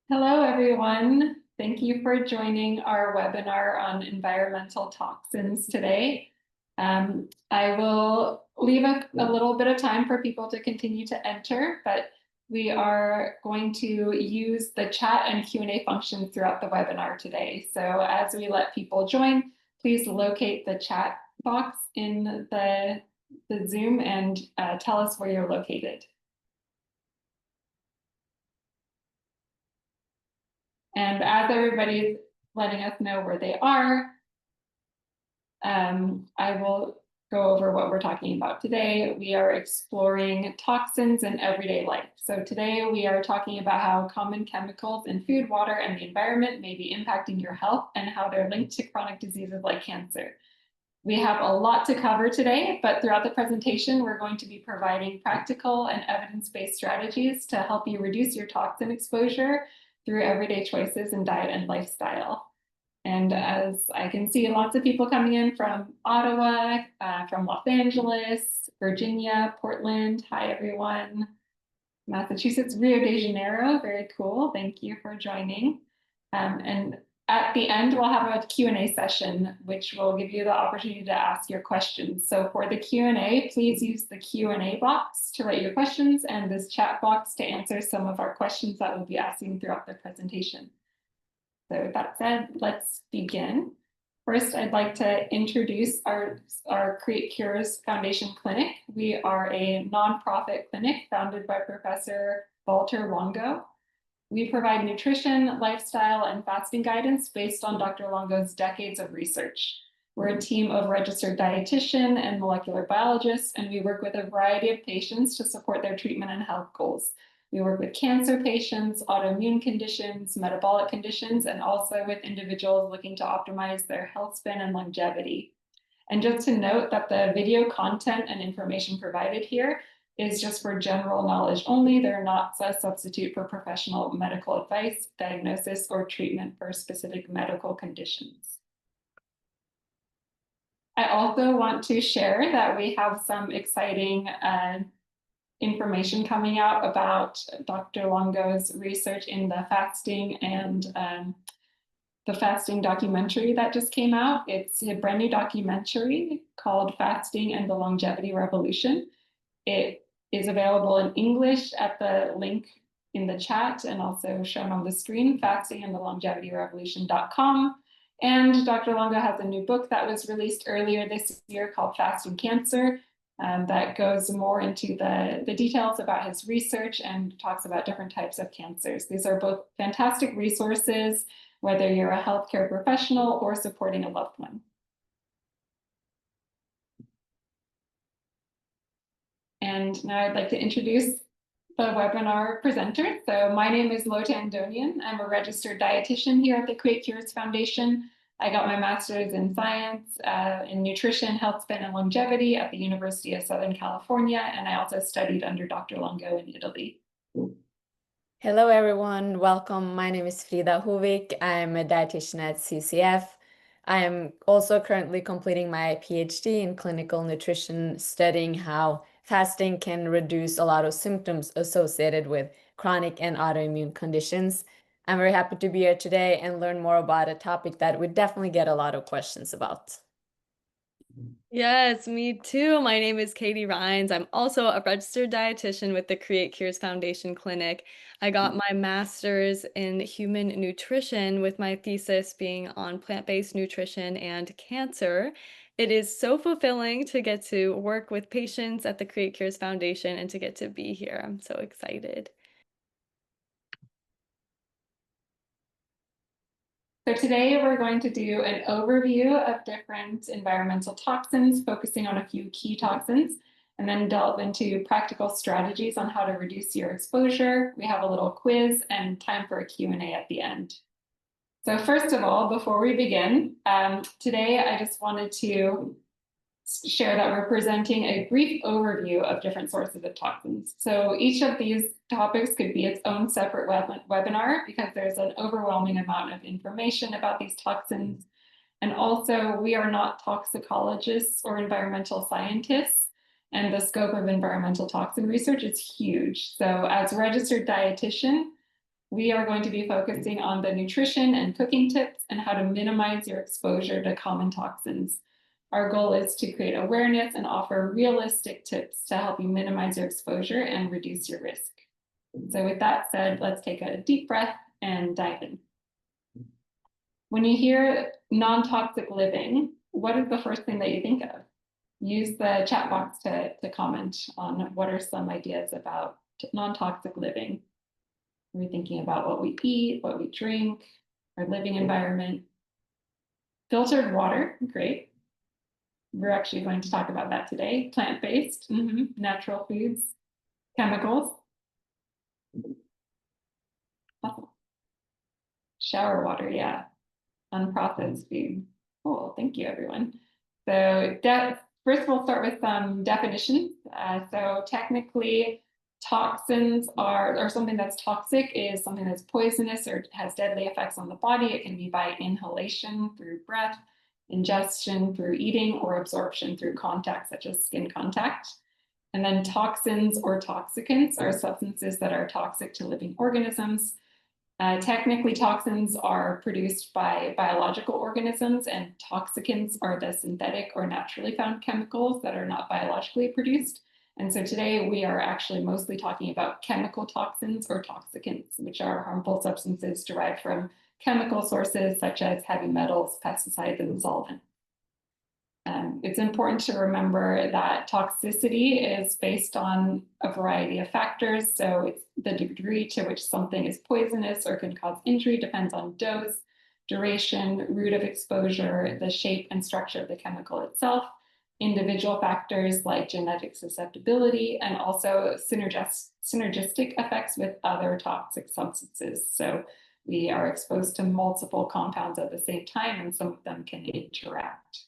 Hello, everyone. Thank you for joining our webinar on environmental toxins today. I will leave a little bit of time for people to continue to enter, but we are going to use the chat and Q&A function throughout the webinar today. So as we let people join, please locate the chat box in the Zoom and tell us where you're located. And as everybody's letting us know where they are, I will go over what we're talking about today. We are exploring toxins in everyday life. So today we are talking about how common chemicals in food, water, and the environment may be impacting your health and how they're linked to chronic diseases like cancer. We have a lot to cover today, but throughout the presentation, we're going to be providing practical and evidence-based strategies to help you reduce your toxin exposure through everyday choices in diet and lifestyle. And as I can see, lots of people coming in from Ottawa, from Los Angeles, Virginia, Portland. Hi, everyone. Massachusetts, Rio de Janeiro. Very cool. Thank you for joining. And at the end, we'll have a Q&A session, which will give you the opportunity to ask your questions. So for the Q&A, please use the Q&A box to write your questions and this chat box to answer some of our questions that we'll be asking throughout the presentation. So with that said, let's begin. First, I'd like to introduce our Create Cures Foundation Clinic. We are a nonprofit clinic founded by Professor Walter Longo. We provide nutrition, lifestyle, and fasting guidance based on Dr. Longo's decades of research. We're a team of registered dietitian and molecular biologists, and we work with a variety of patients to support their treatment and health goals. We work with cancer patients, autoimmune conditions, metabolic conditions, and also with individuals looking to optimize their health span and longevity. And just to note that the video content and information provided here is just for general knowledge only. They're not a substitute for professional medical advice, diagnosis, or treatment for specific medical conditions. I also want to share that we have some exciting information coming out about Dr. Longo's research in the fasting and the fasting documentary that just came out. It's a brand new documentary called Fasting and the Longevity Revolution. It is available in English at the link in the chat and also shown on the screen, fastingandthelongevityrevolution.com. And Dr. Longo has a new book that was released earlier this year called Fasting Cancer. That goes more into the details about his research and talks about different types of cancers. These are both fantastic resources, whether you're a healthcare professional or supporting a loved one. And now I'd like to introduce the webinar presenter. So my name is Lotte Andonian. I'm a registered dietitian here at the Create Cures Foundation. I got my master's in science in nutrition, health span, and longevity at the University of Southern California, and I also studied under Dr. Longo in Italy. Hello, everyone. Welcome. My name is Frida Hovik. I'm a dietitian at CCF. I am also currently completing my PhD in clinical nutrition, studying how fasting can reduce a lot of symptoms associated with chronic and autoimmune conditions. I'm very happy to be here today and learn more about a topic that we definitely get a lot of questions about. Yes, me too. My name is Katie Rhines. I'm also a registered dietitian with the Create Cures Foundation Clinic. I got my master's in human nutrition with my thesis being on plant-based nutrition and cancer. It is so fulfilling to get to work with patients at the Create Cures Foundation and to get to be here. I'm so excited. So today we're going to do an overview of different environmental toxins, focusing on a few key toxins, and then delve into practical strategies on how to reduce your exposure. We have a little quiz and time for a Q&A at the end. So first of all, before we begin, today I just wanted to share that we're presenting a brief overview of different sources of toxins. So each of these topics could be its own separate webinar because there's an overwhelming amount of information about these toxins. And also, we are not toxicologists or environmental scientists, and the scope of environmental toxin research is huge. So as a registered dietitian, We are going to be focusing on the nutrition and cooking tips and how to minimize your exposure to common toxins. Our goal is to create awareness and offer realistic tips to help you minimize your exposure and reduce your risk. So with that said, let's take a deep breath and dive in. When you hear non-toxic living, what is the first thing that you think of? Use the chat box to comment on what are some ideas about non-toxic living. Are we thinking about what we eat, what we drink, our living environment? Filtered water, great. We're actually going to talk about that today. Plant-based, natural foods, chemicals. Awesome. Shower water, yeah. Unprocessed food. Cool, thank you, everyone. So first we'll start with some definitions. So technically, toxins or something that's toxic is something that's poisonous or has deadly effects on the body. It can be by inhalation through breath, ingestion through eating, or absorption through contact, such as skin contact. And then toxins or toxicants are substances that are toxic to living organisms. Technically, toxins are produced by biological organisms, and toxicants are the synthetic or naturally found chemicals that are not biologically produced. And so today we are actually mostly talking about chemical toxins or toxicants, which are harmful substances derived from chemical sources such as heavy metals, pesticides, and solvents. It's important to remember that toxicity is based on a variety of factors. So it's the degree to which something is poisonous or can cause injury depends on dose, duration, route of exposure, the shape and structure of the chemical itself, individual factors like genetic susceptibility, and also synergistic effects with other toxic substances. So we are exposed to multiple compounds at the same time, and some of them can interact.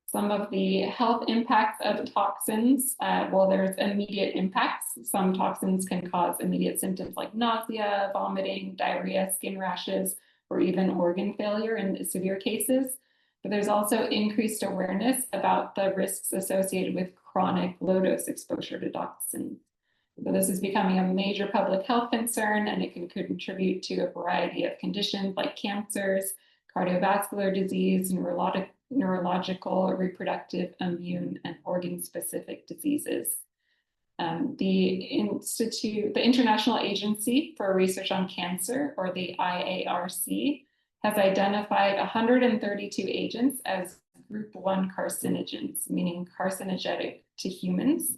Some of the health impacts of toxins, well, there's immediate impacts. Some toxins can cause immediate symptoms like nausea, vomiting, diarrhea, skin rashes, or even organ failure in severe cases. But there's also increased awareness about the risks associated with chronic low-dose exposure to toxins. So this is becoming a major public health concern, and it can contribute to a variety of conditions like cancers, cardiovascular disease, neurological, reproductive, immune, and organ-specific diseases. The International Agency for Research on Cancer, or the IARC, has identified 132 agents as group 1 carcinogens, meaning carcinogenic to humans,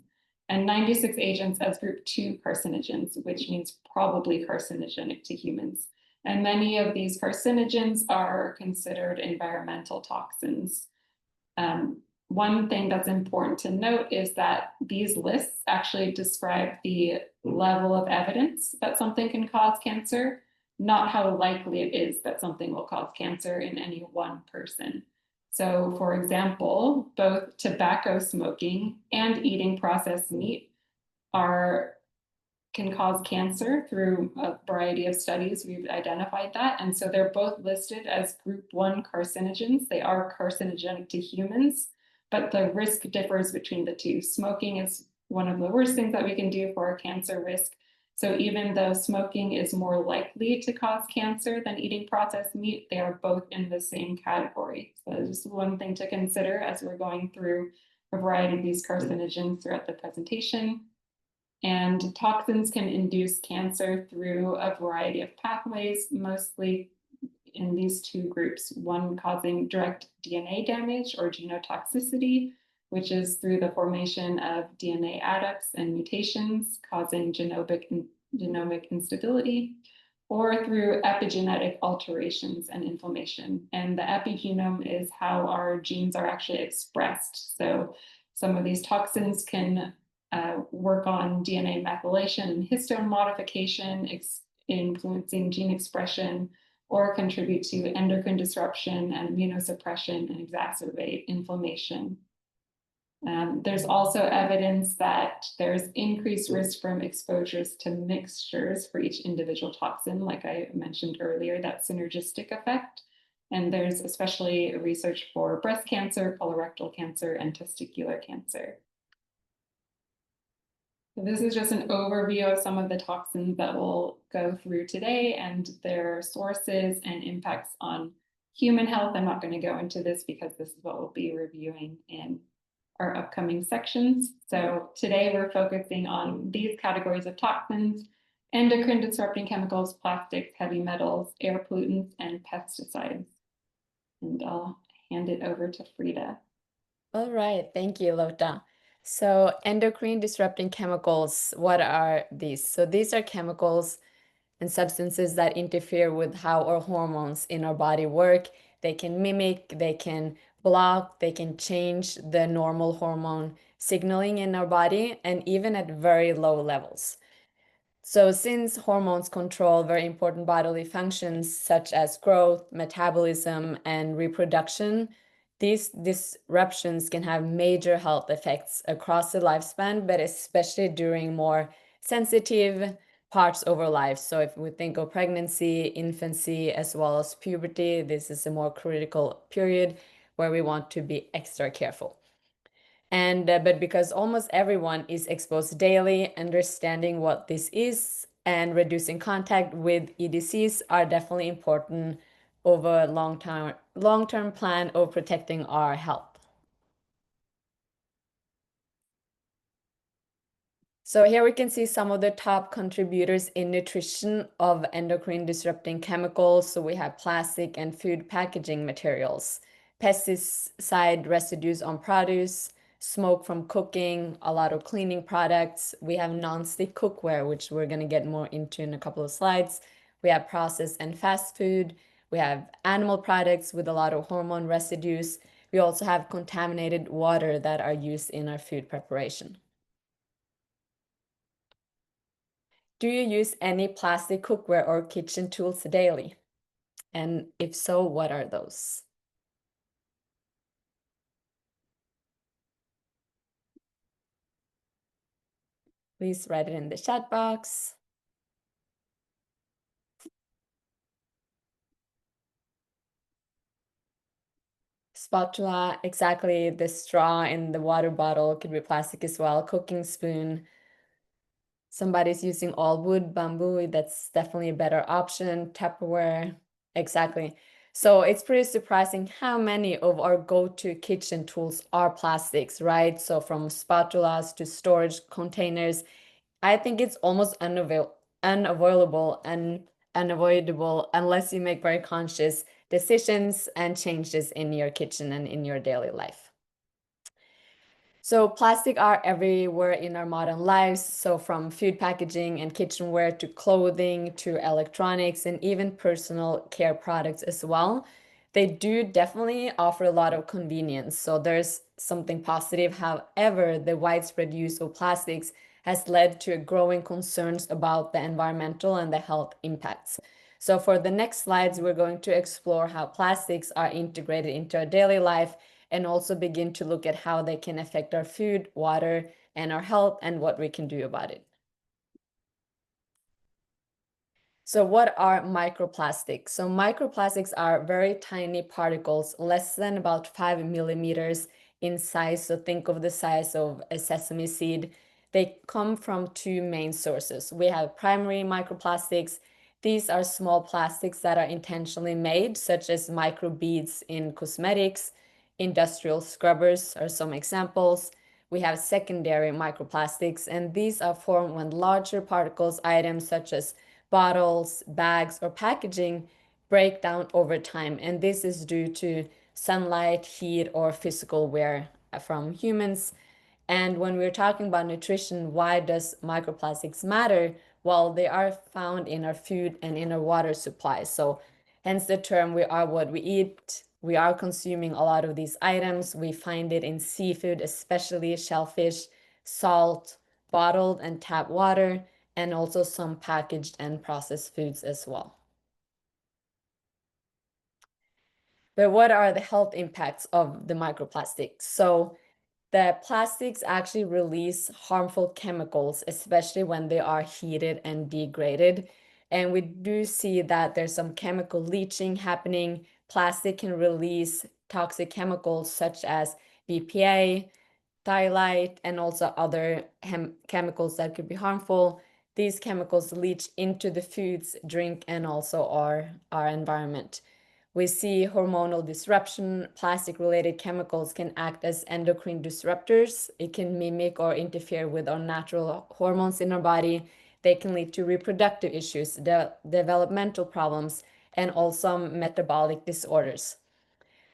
and 96 agents as group 2 carcinogens, which means probably carcinogenic to humans. And many of these carcinogens are considered environmental toxins. One thing that's important to note is that these lists actually describe the level of evidence that something can cause cancer, not how likely it is that something will cause cancer in any one person. So, for example, both tobacco smoking and eating processed meat can cause cancer through a variety of studies. We've identified that. And so they're both listed as group 1 carcinogens. They are carcinogenic to humans, but the risk differs between the two. Smoking is one of the worst things that we can do for our cancer risk. So even though smoking is more likely to cause cancer than eating processed meat, they are both in the same category. So this is one thing to consider as we're going through a variety of these carcinogens throughout the presentation. And toxins can induce cancer through a variety of pathways, mostly in these two groups, one causing direct DNA damage or genotoxicity, which is through the formation of DNA adducts and mutations causing genomic instability, or through epigenetic alterations and inflammation. And the epigenome is how our genes are actually expressed. So some of these toxins can work on DNA methylation and histone modification, influencing gene expression, or contribute to endocrine disruption and immunosuppression and exacerbate inflammation. There's also evidence that there's increased risk from exposures to mixtures for each individual toxin, like I mentioned earlier, that synergistic effect. And there's especially research for breast cancer, colorectal cancer, and testicular cancer. So this is just an overview of some of the toxins that we'll go through today and their sources and impacts on human health. I'm not going to go into this because this is what we'll be reviewing in our upcoming sections. So today we're focusing on these categories of toxins: endocrine disrupting chemicals, plastics, heavy metals, air pollutants, and pesticides. And I'll hand it over to Frida. All right, thank you, Lota. So endocrine disrupting chemicals, what are these? So these are chemicals and substances that interfere with how our hormones in our body work. They can mimic, they can block, they can change the normal hormone signaling in our body, and even at very low levels. So since hormones control very important bodily functions such as growth, metabolism, and reproduction, these disruptions can have major health effects across the lifespan, but especially during more sensitive parts of our life. So if we think of pregnancy, infancy, as well as puberty, this is a more critical period where we want to be extra careful. And but because almost everyone is exposed daily, understanding what this is and reducing contact with EDCs are definitely important over a long-term plan of protecting our health. So here we can see some of the top contributors in nutrition of endocrine disrupting chemicals. So we have plastic and food packaging materials, pesticide residues on produce, smoke from cooking, a lot of cleaning products. We have non-stick cookware, which we're going to get more into in a couple of slides. We have processed and fast food. We have animal products with a lot of hormone residues. We also have contaminated water that are used in our food preparation. Do you use any plastic cookware or kitchen tools daily? And if so, what are those? Please write it in the chat box. Spatula, exactly. The straw in the water bottle could be plastic as well. Cooking spoon. Somebody's using all wood, bamboo. That's definitely a better option. Tupperware, exactly. So it's pretty surprising how many of our go-to kitchen tools are plastics, right? So from spatulas to storage containers, I think it's almost unavoidable and unavoidable unless you make very conscious decisions and changes in your kitchen and in your daily life. So plastic are everywhere in our modern lives. So from food packaging and kitchenware to clothing to electronics and even personal care products as well. They do definitely offer a lot of convenience. So there's something positive. However, the widespread use of plastics has led to growing concerns about the environmental and the health impacts. So for the next slides, we're going to explore how plastics are integrated into our daily life and also begin to look at how they can affect our food, water, and our health and what we can do about it. So what are microplastics? So microplastics are very tiny particles, less than about 5 millimeters in size. So think of the size of a sesame seed. They come from two main sources. We have primary microplastics. These are small plastics that are intentionally made, such as microbeads in cosmetics. Industrial scrubbers are some examples. We have secondary microplastics, and these are formed when larger particles, items such as bottles, bags, or packaging break down over time. And this is due to sunlight, heat, or physical wear from humans. And when we're talking about nutrition, why does microplastics matter? Well, they are found in our food and in our water supply. So hence the term, we are what we eat. We are consuming a lot of these items. We find it in seafood, especially shellfish, salt, bottled and tap water, and also some packaged and processed foods as well. But what are the health impacts of the microplastics? So the plastics actually release harmful chemicals, especially when they are heated and degraded. And we do see that there's some chemical leaching happening. Plastic can release toxic chemicals such as BPA, phthalate, and also other chemicals that could be harmful. These chemicals leach into the foods, drink, and also our environment. We see hormonal disruption. Plastic-related chemicals can act as endocrine disruptors. It can mimic or interfere with our natural hormones in our body. They can lead to reproductive issues, developmental problems, and also metabolic disorders.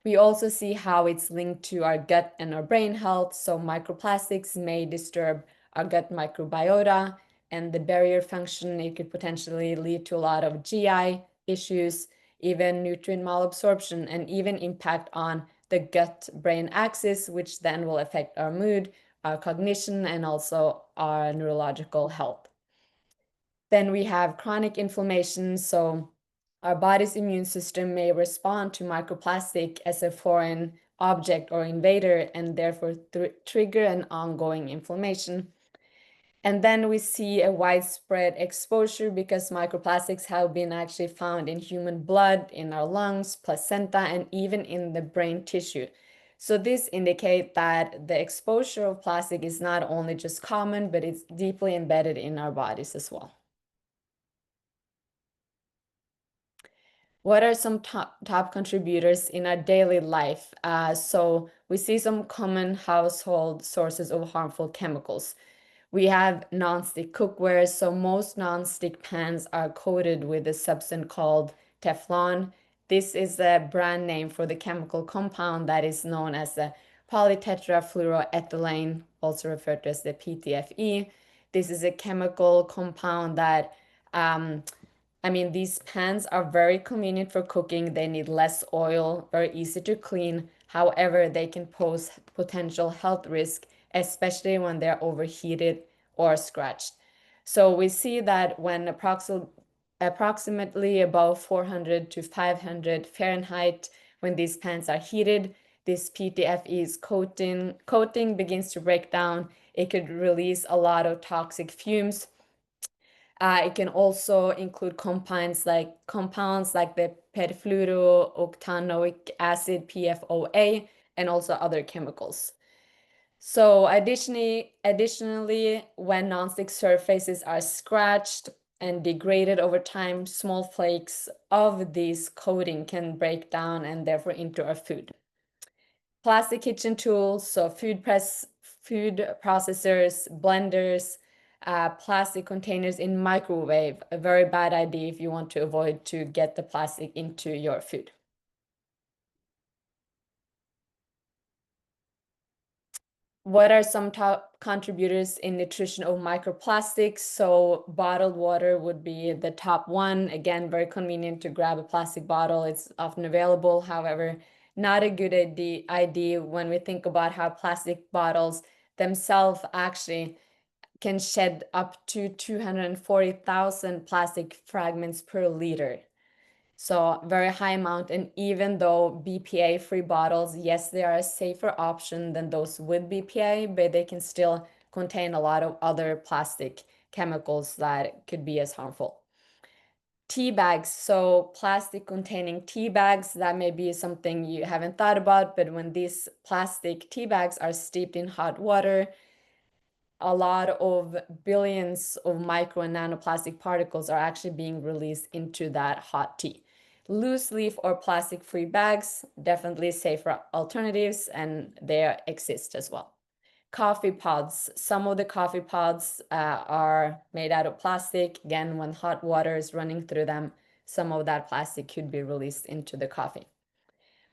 We also see how it's linked to our gut and our brain health. So microplastics may disturb our gut microbiota and the barrier function. It could potentially lead to a lot of GI issues, even nutrient malabsorption, and even impact on the gut-brain axis, which then will affect our mood, our cognition, and also our neurological health. Then we have chronic inflammation. So our body's immune system may respond to microplastic as a foreign object or invader, and therefore trigger an ongoing inflammation. And then we see a widespread exposure because microplastics have been actually found in human blood, in our lungs, placenta, and even in the brain tissue. So this indicates that the exposure of plastic is not only just common, but it's deeply embedded in our bodies as well. What are some top contributors in our daily life? So we see some common household sources of harmful chemicals. We have non-stick cookware. So most non-stick pans are coated with a substance called Teflon. This is a brand name for the chemical compound that is known as the polytetrafluoroethylene, also referred to as the PTFE. This is a chemical compound that these pans are very convenient for cooking. They need less oil, very easy to clean. However, they can pose potential health risk, especially when they're overheated or scratched. So we see that when approximately above 400 to 500 Fahrenheit, when these pans are heated, this PTFE's coating begins to break down. It could release a lot of toxic fumes. It can also include compounds like the perfluorooctanoic acid, PFOA, and also other chemicals. So additionally, when nonstick surfaces are scratched and degraded over time, small flakes of this coating can break down and therefore into our food. Plastic kitchen tools, so food processors, blenders, plastic containers in microwave, a very bad idea if you want to avoid to get the plastic into your food. What are some top contributors in nutrition of microplastics? So bottled water would be the top one. Again, very convenient to grab a plastic bottle. It's often available. However, not a good idea when we think about how plastic bottles themselves actually can shed up to 240,000 plastic fragments per liter. So very high amount. And even though BPA-free bottles, yes, they are a safer option than those with BPA, but they can still contain a lot of other plastic chemicals that could be as harmful. Tea bags, so plastic containing tea bags, that may be something you haven't thought about, but when these plastic tea bags are steeped in hot water, a lot of billions of micro and nanoplastic particles are actually being released into that hot tea. Loose leaf or plastic-free bags, definitely safer alternatives, and they exist as well. Coffee pods. Some of the coffee pods are made out of plastic. Again, when hot water is running through them, some of that plastic could be released into the coffee.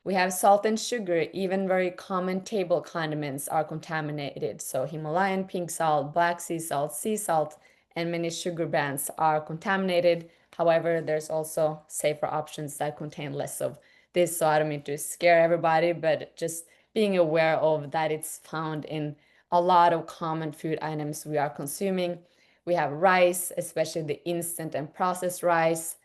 We have salt and sugar. Even very common table condiments are contaminated. So Himalayan pink salt, black sea salt, and many sugar brands are contaminated. However, there's also safer options that contain less of this. So I don't mean to scare everybody, but just being aware of that it's found in a lot of common food items we are consuming. We have rice, especially the instant and processed rice.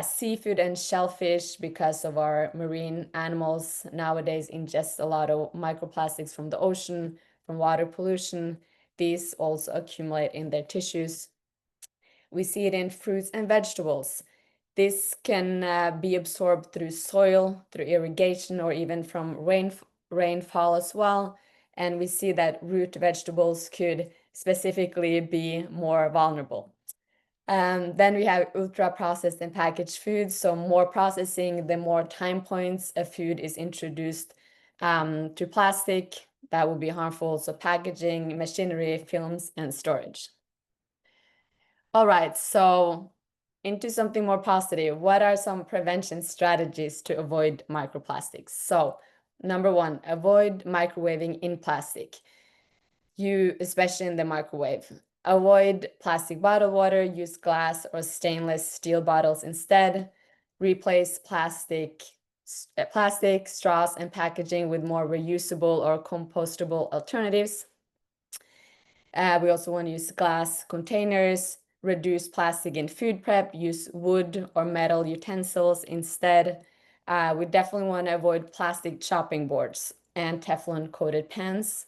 Seafood and shellfish, because of our marine animals nowadays ingest a lot of microplastics from the ocean, from water pollution. These also accumulate in their tissues. We see it in fruits and vegetables. This can be absorbed through soil, through irrigation, or even from rainfall as well. and we see that root vegetables could specifically be more vulnerable. Then we have ultra processed and packaged foods. So more processing, the more time points a food is introduced to plastic, that will be harmful. So packaging, machinery, films, and storage. All right, so into something more positive. What are some prevention strategies to avoid microplastics? So number one, avoid microwaving in plastic. Especially in the microwave. Avoid plastic bottled water, use glass or stainless steel bottles instead. Replace plastic, straws, and packaging with more reusable or compostable alternatives. We also want to use glass containers, reduce plastic in food prep, use wood or metal utensils instead. We definitely want to avoid plastic chopping boards and Teflon coated pans.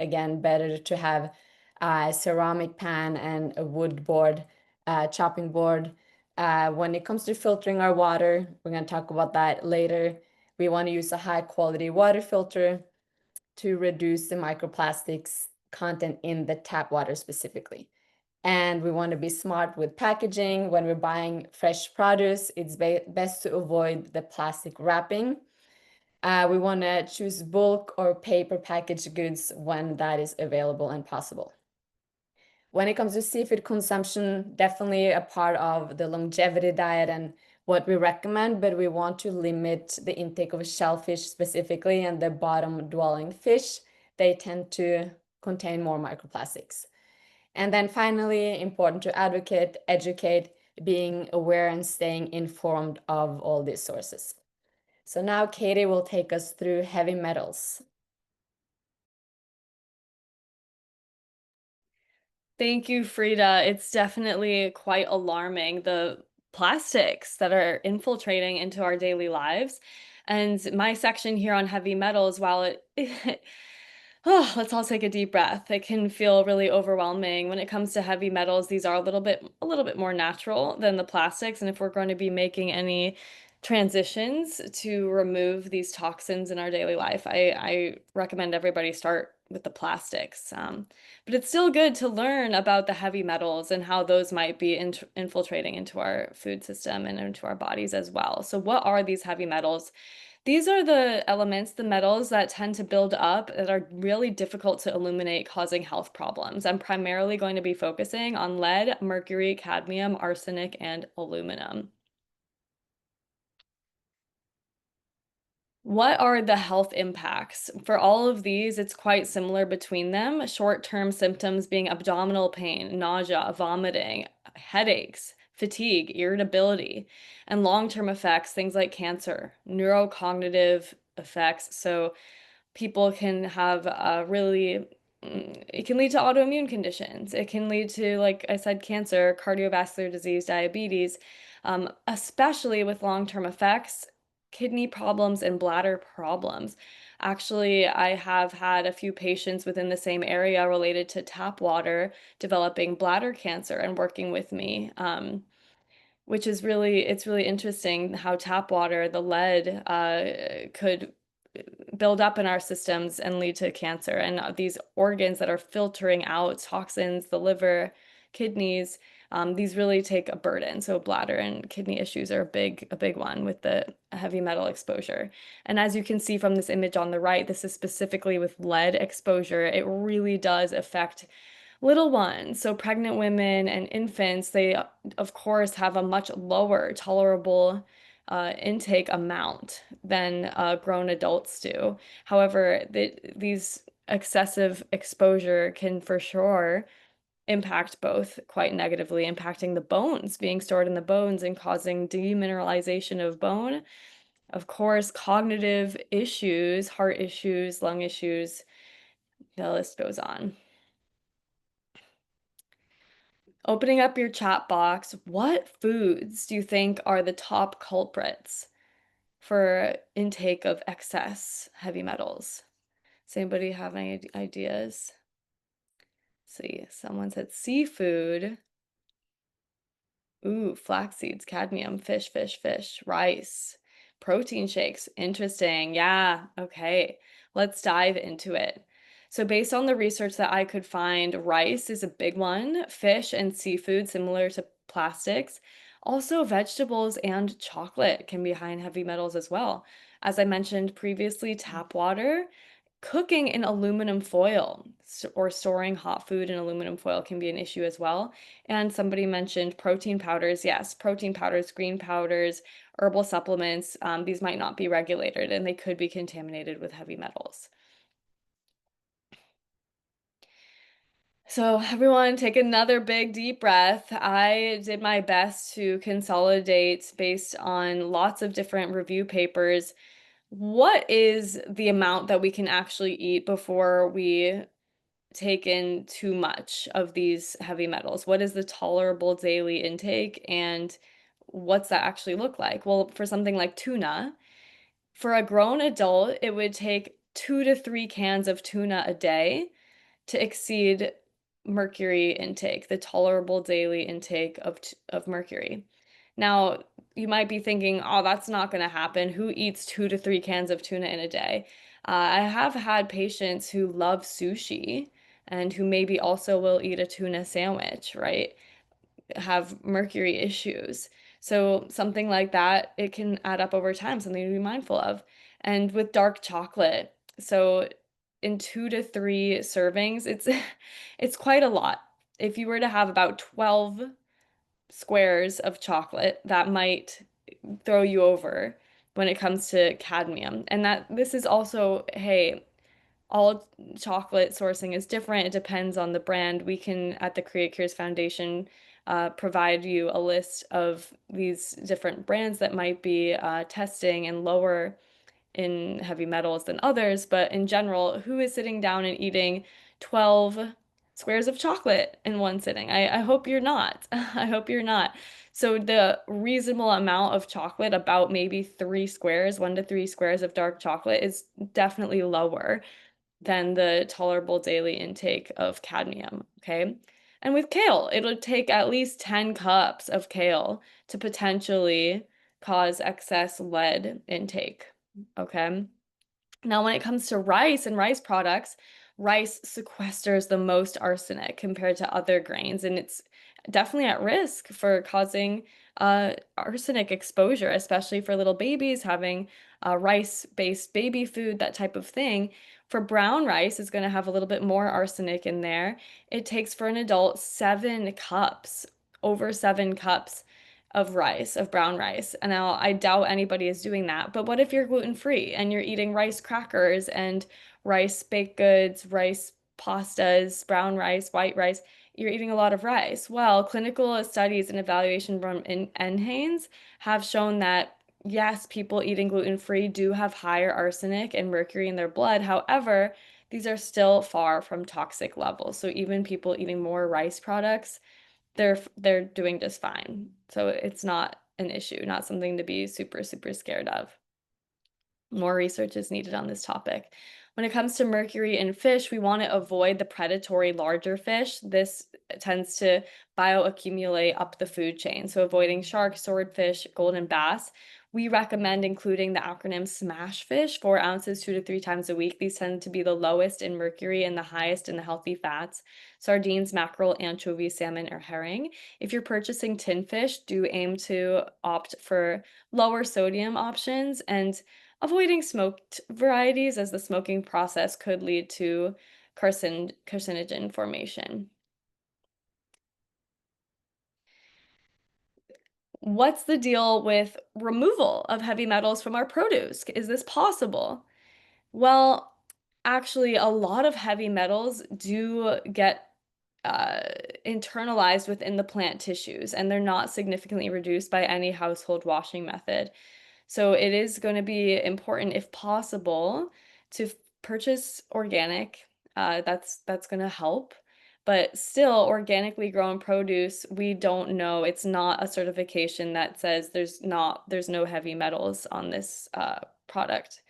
Again, better to have a ceramic pan and a wood board, chopping board. When it comes to filtering our water, we're going to talk about that later. We want to use a high quality water filter to reduce the microplastics content in the tap water specifically. And we want to be smart with packaging. When we're buying fresh produce, it's best to avoid the plastic wrapping. We want to choose bulk or paper packaged goods when that is available and possible. When it comes to seafood consumption, definitely a part of the longevity diet and what we recommend, but we want to limit the intake of shellfish specifically and the bottom dwelling fish. They tend to contain more microplastics. And then finally, important to advocate, educate, being aware and staying informed of all these sources. So now Katie will take us through heavy metals. Thank you, Frida. It's definitely quite alarming, the plastics that are infiltrating into our daily lives. And my section here on heavy metals, while oh, let's all take a deep breath. It can feel really overwhelming. When it comes to heavy metals, these are a little bit more natural than the plastics. And if we're going to be making any transitions to remove these toxins in our daily life, I recommend everybody start with the plastics. But it's still good to learn about the heavy metals and how those might be infiltrating into our food system and into our bodies as well. So what are these heavy metals? These are the elements, the metals that tend to build up that are really difficult to eliminate, causing health problems. I'm primarily going to be focusing on lead, mercury, cadmium, arsenic, and aluminum. What are the health impacts? For all of these, it's quite similar between them. Short-term symptoms being abdominal pain, nausea, vomiting, headaches, fatigue, irritability, and long-term effects, things like cancer, neurocognitive effects. So people can have it can lead to autoimmune conditions. It can lead to, like I said, cancer, cardiovascular disease, diabetes, especially with long-term effects, kidney problems and bladder problems. Actually, I have had a few patients within the same area related to tap water developing bladder cancer and working with me. Which is it's really interesting how tap water, the lead, could build up in our systems and lead to cancer. And these organs that are filtering out toxins, the liver, kidneys, these really take a burden. So bladder and kidney issues are a big one with the heavy metal exposure. And as you can see from this image on the right, this is specifically with lead exposure. It really does affect little ones. So pregnant women and infants, they of course have a much lower tolerable intake amount than grown adults do. However, these excessive exposure can for sure impact both quite negatively, impacting the bones, being stored in the bones and causing demineralization of bone. Of course, cognitive issues, heart issues, lung issues, the list goes on. Opening up your chat box, what foods do you think are the top culprits for intake of excess heavy metals? Does anybody have any ideas? Let's see, someone said seafood. Ooh, flax seeds, cadmium, fish, rice, protein shakes. Interesting. Yeah, okay. Let's dive into it. So based on the research that I could find, rice is a big one, fish and seafood similar to plastics. Also, vegetables and chocolate can be high in heavy metals as well. As I mentioned previously, tap water, cooking in aluminum foil or storing hot food in aluminum foil can be an issue as well. And somebody mentioned protein powders. Yes, protein powders, green powders, herbal supplements, these might not be regulated and they could be contaminated with heavy metals. So everyone take another big deep breath. I did my best to consolidate based on lots of different review papers. What is the amount that we can actually eat before we take in too much of these heavy metals? What is the tolerable daily intake and what's that actually look like? Well, for something like tuna, for a grown adult, it would take 2 to 3 cans of tuna a day to exceed mercury intake, the tolerable daily intake of mercury. Now, you might be thinking, oh, that's not going to happen. Who eats 2 to 3 cans of tuna in a day? I have had patients who love sushi and who maybe also will eat a tuna sandwich, right? Have mercury issues. So something like that, it can add up over time, something to be mindful of. And with dark chocolate, so in 2 to 3 servings, it's quite a lot. If you were to have about 12 squares of chocolate, that might throw you over when it comes to cadmium. And that this is also, hey, all chocolate sourcing is different. It depends on the brand. We can, at the Create Cures Foundation, provide you a list of these different brands that might be testing and lower in heavy metals than others. But in general, who is sitting down and eating 12 squares of chocolate in one sitting? I hope you're not. I hope you're not. So the reasonable amount of chocolate, about maybe 3 squares, 1 to 3 squares of dark chocolate, is definitely lower than the tolerable daily intake of cadmium, okay? And with kale, it'll take at least 10 cups of kale to potentially cause excess lead intake, okay? Now, when it comes to rice and rice products, rice sequesters the most arsenic compared to other grains, and it's definitely at risk for causing arsenic exposure, especially for little babies having rice-based baby food, that type of thing. For brown rice, it's going to have a little bit more arsenic in there. It takes for an adult 7 cups, over 7 cups of rice, of brown rice. And now I doubt anybody is doing that. But what if you're gluten-free and you're eating rice crackers and rice baked goods, rice pastas, brown rice, white rice? You're eating a lot of rice. Well, clinical studies and evaluation from NHANES have shown that yes, people eating gluten-free do have higher arsenic and mercury in their blood. However, these are still far from toxic levels. So even people eating more rice products, they're doing just fine. So it's not an issue, not something to be super, super scared of. More research is needed on this topic. When it comes to mercury in fish, we want to avoid the predatory larger fish. This tends to bioaccumulate up the food chain. So avoiding shark, swordfish, golden bass. We recommend including the acronym SMASH fish, 4 ounces, 2 to 3 times a week. These tend to be the lowest in mercury and the highest in the healthy fats. Sardines, mackerel, anchovy, salmon, or herring. If you're purchasing tin fish, do aim to opt for lower sodium options and avoiding smoked varieties, as the smoking process could lead to carcinogen formation. What's the deal with removal of heavy metals from our produce? Is this possible? Well, actually, a lot of heavy metals do get uh, internalized within the plant tissues, and they're not significantly reduced by any household washing method. So it is going to be important, if possible, to purchase organic. That's going to help. But still, organically grown produce, we don't know. It's not a certification that says there's no heavy metals on this product.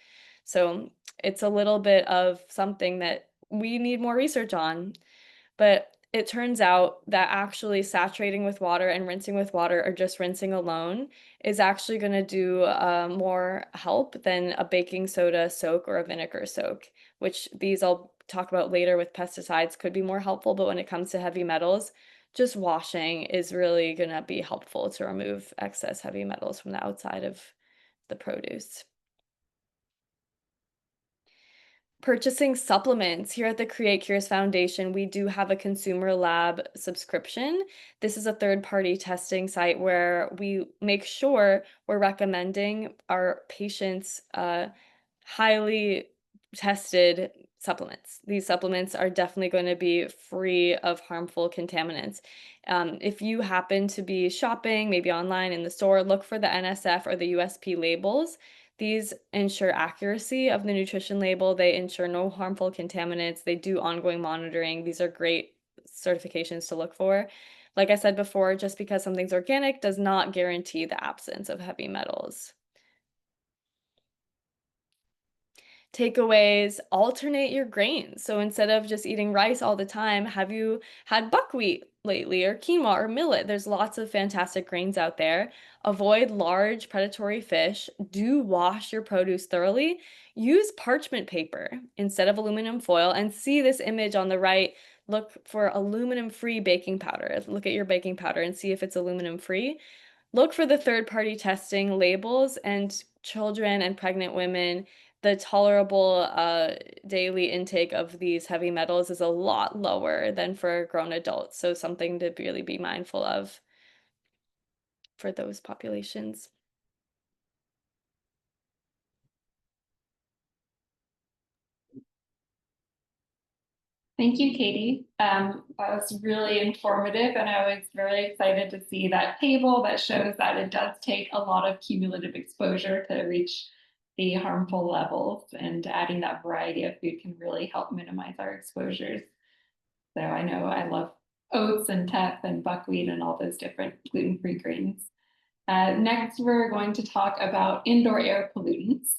So it's a little bit of something that we need more research on. But it turns out that actually saturating with water and rinsing with water, or just rinsing alone, is actually going to do more help than a baking soda soak or a vinegar soak, which these I'll talk about later with pesticides could be more helpful, but when it comes to heavy metals, just washing is really gonna be helpful to remove excess heavy metals from the outside of the produce. Purchasing supplements. Here at the Create Cures Foundation, we do have a consumer lab subscription. This is a third-party testing site where we make sure we're recommending our patients highly tested supplements. These supplements are definitely going to be free of harmful contaminants. If you happen to be shopping, maybe online in the store, look for the NSF or the USP labels. These ensure accuracy of the nutrition label. They ensure no harmful contaminants. They do ongoing monitoring. These are great certifications to look for. Like I said before, just because something's organic does not guarantee the absence of heavy metals. Takeaways, alternate your grains. So instead of just eating rice all the time, have you had buckwheat lately or quinoa or millet? There's lots of fantastic grains out there. Avoid large predatory fish. Do wash your produce thoroughly. Use parchment paper instead of aluminum foil, and see this image on the right. Look for aluminum-free baking powder. Look at your baking powder and see if it's aluminum-free. Look for the third-party testing labels, and children and pregnant women, the tolerable daily intake of these heavy metals is a lot lower than for grown adults. So something to really be mindful of for those populations. Thank you, Katie. That was really informative, and I was very excited to see that table that shows that it does take a lot of cumulative exposure to reach the harmful levels, and adding that variety of food can really help minimize our exposures. So I know I love oats and teff and buckwheat and all those different gluten-free grains. Next, we're going to talk about indoor air pollutants.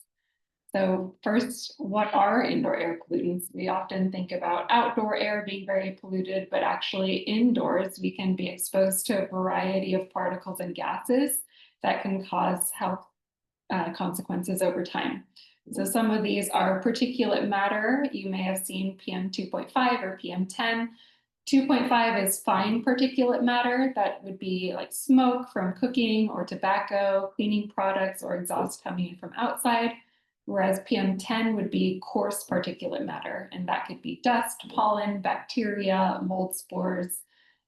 So first, what are indoor air pollutants? We often think about outdoor air being very polluted, but actually indoors, we can be exposed to a variety of particles and gases that can cause health consequences over time. So some of these are particulate matter. You may have seen PM 2.5 or PM 10. 2.5 is fine particulate matter. That would be like smoke from cooking or tobacco, cleaning products, or exhaust coming in from outside. Whereas PM 10 would be coarse particulate matter, and that could be dust, pollen, bacteria, mold spores.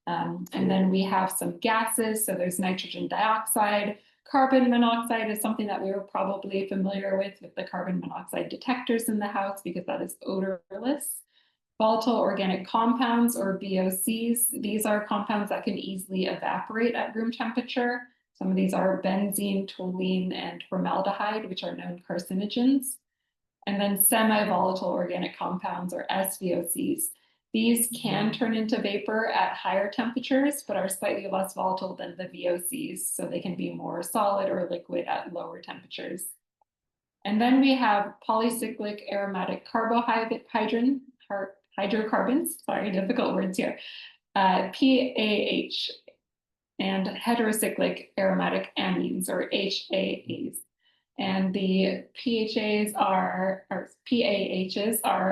And then we have some gases. So there's nitrogen dioxide. Carbon monoxide is something that we were probably familiar with the carbon monoxide detectors in the house, because that is odorless. Volatile organic compounds, or VOCs. These are compounds that can easily evaporate at room temperature. Some of these are benzene, toluene, and formaldehyde, which are known carcinogens. And then semi-volatile organic compounds, or SVOCs. These can turn into vapor at higher temperatures, but are slightly less volatile than the VOCs, so they can be more solid or liquid at lower temperatures. And then we have polycyclic aromatic hydrocarbons, sorry, difficult words here, PAH, and heterocyclic aromatic amines, or HAAs. And the PAHs are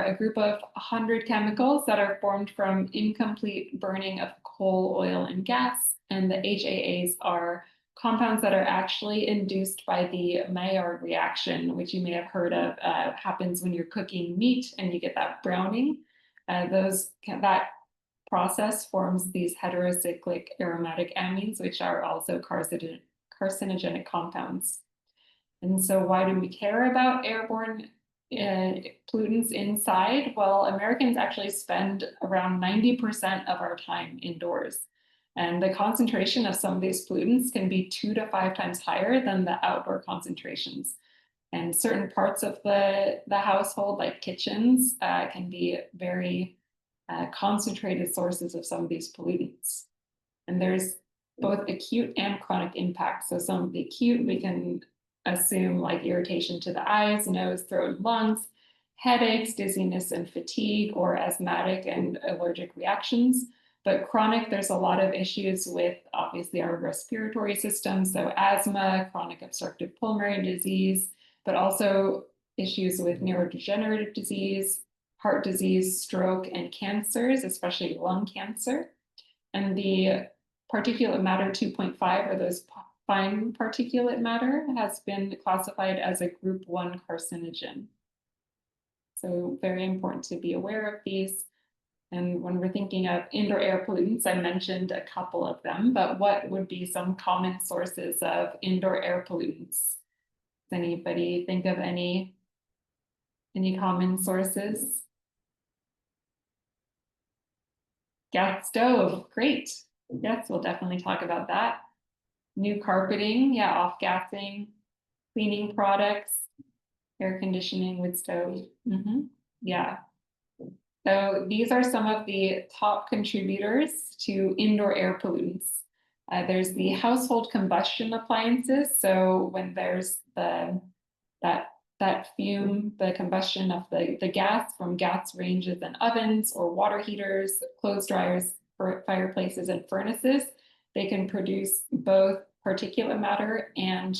a group of 100 chemicals that are formed from incomplete burning of coal, oil, and gas. And the HAAs are compounds that are actually induced by the Maillard reaction, which you may have heard of, happens when you're cooking meat and you get that browning. That process forms these heterocyclic aromatic amines, which are also carcinogenic compounds. And so why do we care about airborne pollutants inside? Well, Americans actually spend around 90% of our time indoors. And the concentration of some of these pollutants can be 2 to 5 times higher than the outdoor concentrations. And certain parts of the household, like kitchens, can be very concentrated sources of some of these pollutants. And there's both acute and chronic impact. So some of the acute, we can assume like irritation to the eyes, nose, throat, and lungs, headaches, dizziness, and fatigue, or asthmatic and allergic reactions. But chronic, there's a lot of issues with obviously our respiratory system. So asthma, chronic obstructive pulmonary disease, but also issues with neurodegenerative disease, heart disease, stroke, and cancers, especially lung cancer. And the particulate matter 2.5, or those fine particulate matter, has been classified as a group 1 carcinogen. So very important to be aware of these. And when we're thinking of indoor air pollutants, I mentioned a couple of them, but what would be some common sources of indoor air pollutants? Does anybody think of any common sources? Gas stove, great. Yes, we'll definitely talk about that. New carpeting, yeah, off-gassing, cleaning products, air conditioning with stove. Yeah. So these are some of the top contributors to indoor air pollutants. There's the household combustion appliances. So when there's that fume, the combustion of the gas from gas ranges and ovens or water heaters, clothes dryers, fireplaces, and furnaces, they can produce both particulate matter and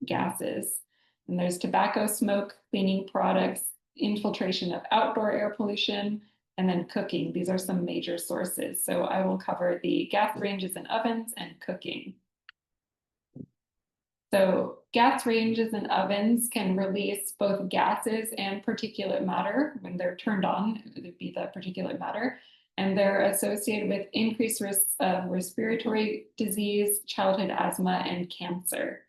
gases. And there's tobacco smoke, cleaning products, infiltration of outdoor air pollution, and then cooking. These are some major sources. So I will cover the gas ranges and ovens and cooking. So gas ranges and ovens can release both gases and particulate matter. When they're turned on, it would be the particulate matter, and they're associated with increased risks of respiratory disease, childhood asthma, and cancer.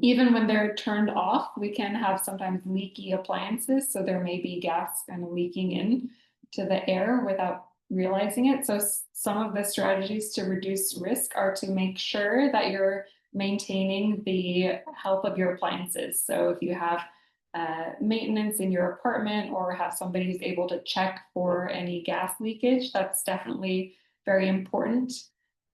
Even when they're turned off, we can have sometimes leaky appliances. So there may be gas kind of leaking in to the air without realizing it. So some of the strategies to reduce risk are to make sure that you're maintaining the health of your appliances. So if you have maintenance in your apartment or have somebody who's able to check for any gas leakage, that's definitely very important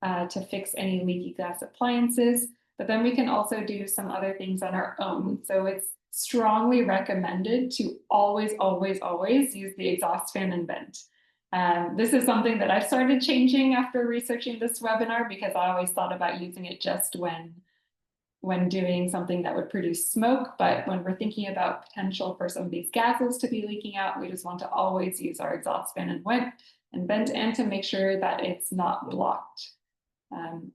to fix any leaky gas appliances. But then we can also do some other things on our own. So it's strongly recommended to always, always, always use the exhaust fan and vent. This is something that I've started changing after researching this webinar, because I always thought about using it just when doing something that would produce smoke. But when we're thinking about potential for some of these gases to be leaking out, we just want to always use our exhaust fan and vent, and to make sure that it's not blocked.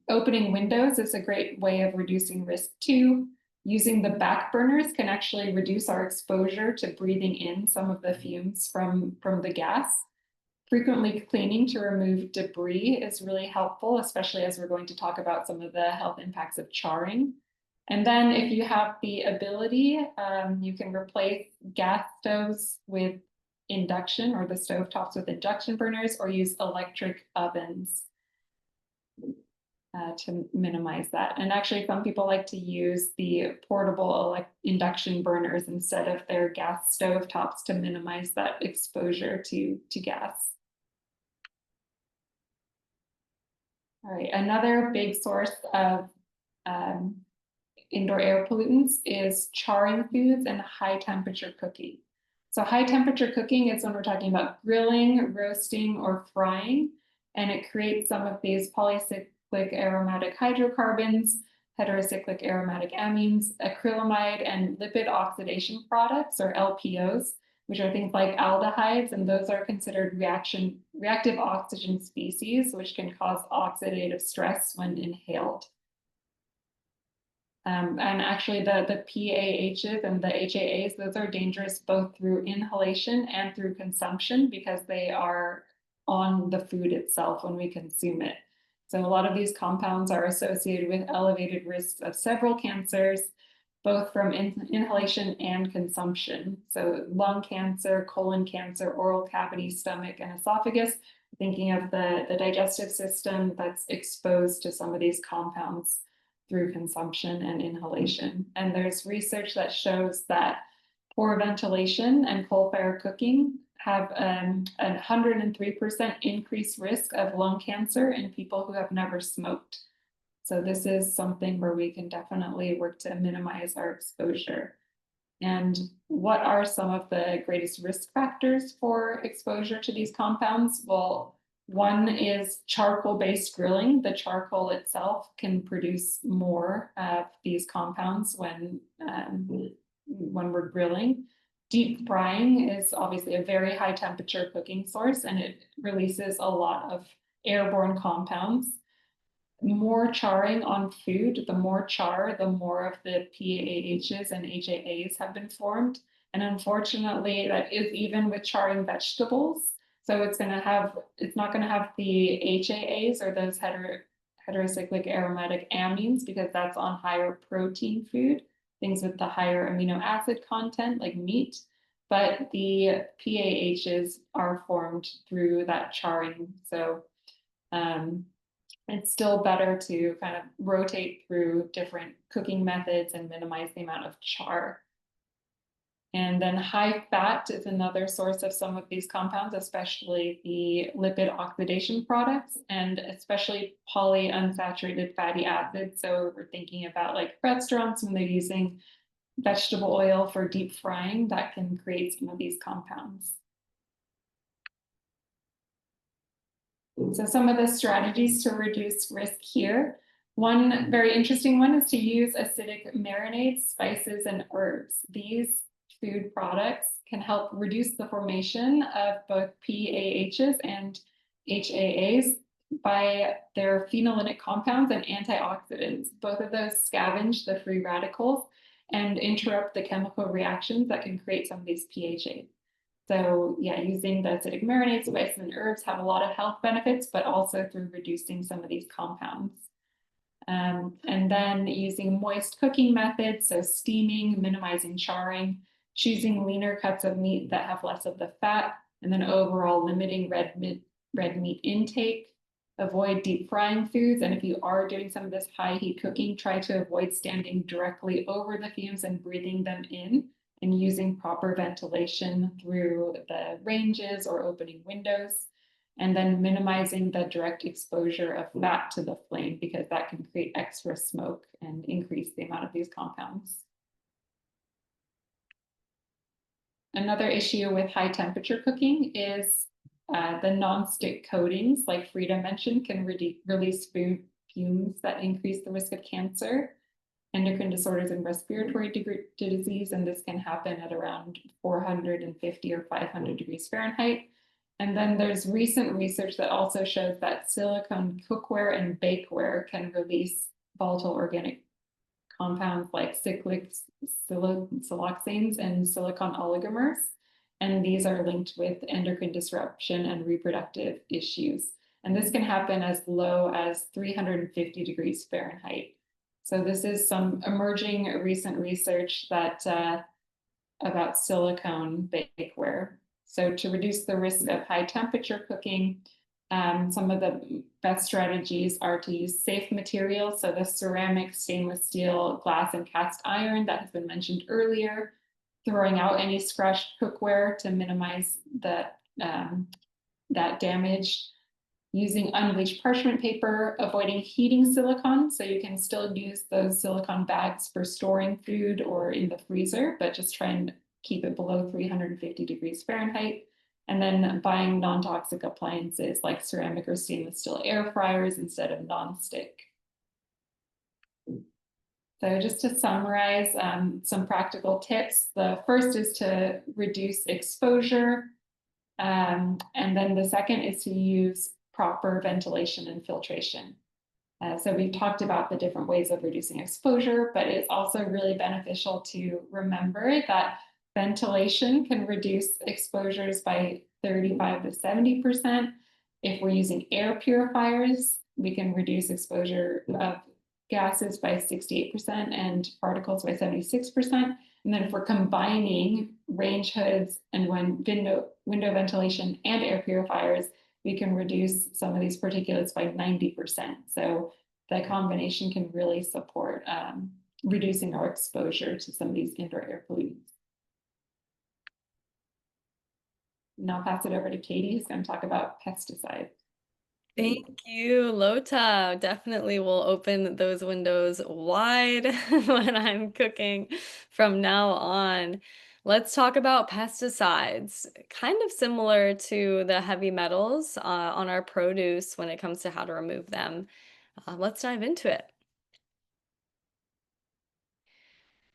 Opening windows is a great way of reducing risk too. Using the back burners can actually reduce our exposure to breathing in some of the fumes from the gas. Frequently cleaning to remove debris is really helpful, especially as we're going to talk about some of the health impacts of charring. And then if you have the ability, you can replace gas stoves with induction, or the stovetops with induction burners, or use electric ovens to minimize that. And actually, some people like to use the portable induction burners instead of their gas stovetops to minimize that exposure to gas. All right, another big source of indoor air pollutants is charring foods and high temperature cooking. So high temperature cooking is when we're talking about grilling, roasting, or frying, and it creates some of these polycyclic aromatic hydrocarbons, heterocyclic aromatic amines, acrylamide, and lipid oxidation products, or LPOs, which are things like aldehydes, and those are considered reactive oxygen species, which can cause oxidative stress when inhaled. And actually the PAHs and the HAAs, those are dangerous both through inhalation and through consumption, because they are on the food itself when we consume it. So a lot of these compounds are associated with elevated risks of several cancers, both from inhalation and consumption. So lung cancer, colon cancer, oral cavity, stomach, and esophagus, thinking of the digestive system that's exposed to some of these compounds through consumption and inhalation. And there's research that shows that poor ventilation and coal-fired cooking have a 103% increased risk of lung cancer in people who have never smoked. So this is something where we can definitely work to minimize our exposure. And what are some of the greatest risk factors for exposure to these compounds? Well, one is charcoal-based grilling. The charcoal itself can produce more of these compounds when we're grilling. Deep frying is obviously a very high temperature cooking source, and it releases a lot of airborne compounds. More charring on food, the more char, the more of the PAHs and HAAs have been formed. And unfortunately, that is even with charring vegetables. So it's not going to have the HAAs or those heterocyclic aromatic amines, because that's on higher protein food, things with the higher amino acid content like meat. But the PAHs are formed through that charring. So it's still better to kind of rotate through different cooking methods and minimize the amount of char. And then high fat is another source of some of these compounds, especially the lipid oxidation products, and especially polyunsaturated fatty acids. So we're thinking about like restaurants when they're using vegetable oil for deep frying, that can create some of these compounds. So some of the strategies to reduce risk here. One very interesting one is to use acidic marinades, spices, and herbs. These food products can help reduce the formation of both PAHs and HAAs by their phenolinic compounds and antioxidants. Both of those scavenge the free radicals and interrupt the chemical reactions that can create some of these PAHs. So yeah, using the acidic marinades, spices, and herbs have a lot of health benefits, but also through reducing some of these compounds. And then using moist cooking methods, so steaming, minimizing charring, choosing leaner cuts of meat that have less of the fat, and then overall limiting red meat intake. Avoid deep frying foods, and if you are doing some of this high heat cooking, try to avoid standing directly over the fumes and breathing them in, and using proper ventilation through the ranges or opening windows, and then minimizing the direct exposure of fat to the flame, because that can create extra smoke and increase the amount of these compounds. Another issue with high temperature cooking is the non-stick coatings, like Frida mentioned, can release fumes that increase the risk of cancer, endocrine disorders, and respiratory disease, and this can happen at around 450 or 500 degrees Fahrenheit. And then there's recent research that also shows that silicone cookware and bakeware can release volatile organic compounds like cyclic siloxanes and silicon oligomers. And these are linked with endocrine disruption and reproductive issues. And this can happen as low as 350 degrees Fahrenheit. So this is some emerging recent research that about silicone bakeware. So to reduce the risk of high temperature cooking, some of the best strategies are to use safe materials. So the ceramic, stainless steel, glass, and cast iron that has been mentioned earlier, throwing out any scratched cookware to minimize that damage, using unbleached parchment paper, avoiding heating silicone. So you can still use those silicone bags for storing food or in the freezer, but just try and keep it below 350 degrees Fahrenheit. And then buying non-toxic appliances like ceramic or stainless steel air fryers instead of non-stick. So just to summarize some practical tips, the first is to reduce exposure. And then the second is to use proper ventilation and filtration. So we've talked about the different ways of reducing exposure, but it's also really beneficial to remember that ventilation can reduce exposures by 35 to 70%. If we're using air purifiers, we can reduce exposure of gases by 68% and particles by 76%. And then if we're combining range hoods and window ventilation and air purifiers, we can reduce some of these particulates by 90%. So the combination can really support reducing our exposure to some of these indoor air pollutants. Now I'll pass it over to Katie, who's going to talk about pesticides. Thank you, Lota. Definitely will open those windows wide when I'm cooking from now on. Let's talk about pesticides, kind of similar to the heavy metals on our produce when it comes to how to remove them. Let's dive into it.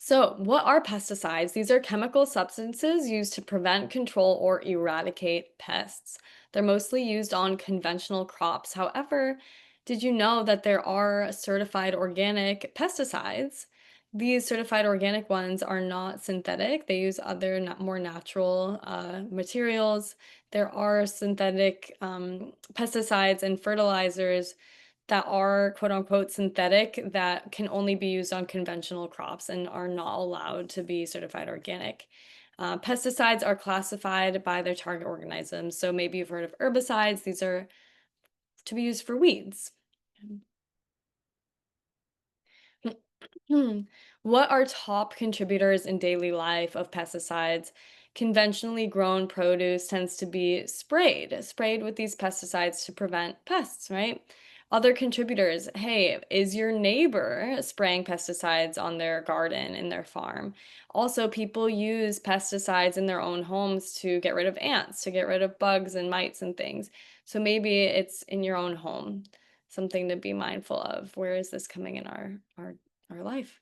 So, what are pesticides? These are chemical substances used to prevent, control, or eradicate pests. They're mostly used on conventional crops. However, did you know that there are certified organic pesticides? These certified organic ones are not synthetic. They use other more natural materials. There are synthetic pesticides and fertilizers that are quote unquote synthetic that can only be used on conventional crops and are not allowed to be certified organic. Pesticides are classified by their target organisms. So maybe you've heard of herbicides, these are to be used for weeds. Hmm. What are top contributors in daily life of pesticides? Conventionally grown produce tends to be sprayed with these pesticides to prevent pests, right? Other contributors, hey, is your neighbor spraying pesticides on their garden, in their farm? Also, people use pesticides in their own homes to get rid of ants, to get rid of bugs and mites and things. So maybe it's in your own home, something to be mindful of. Where is this coming in our life?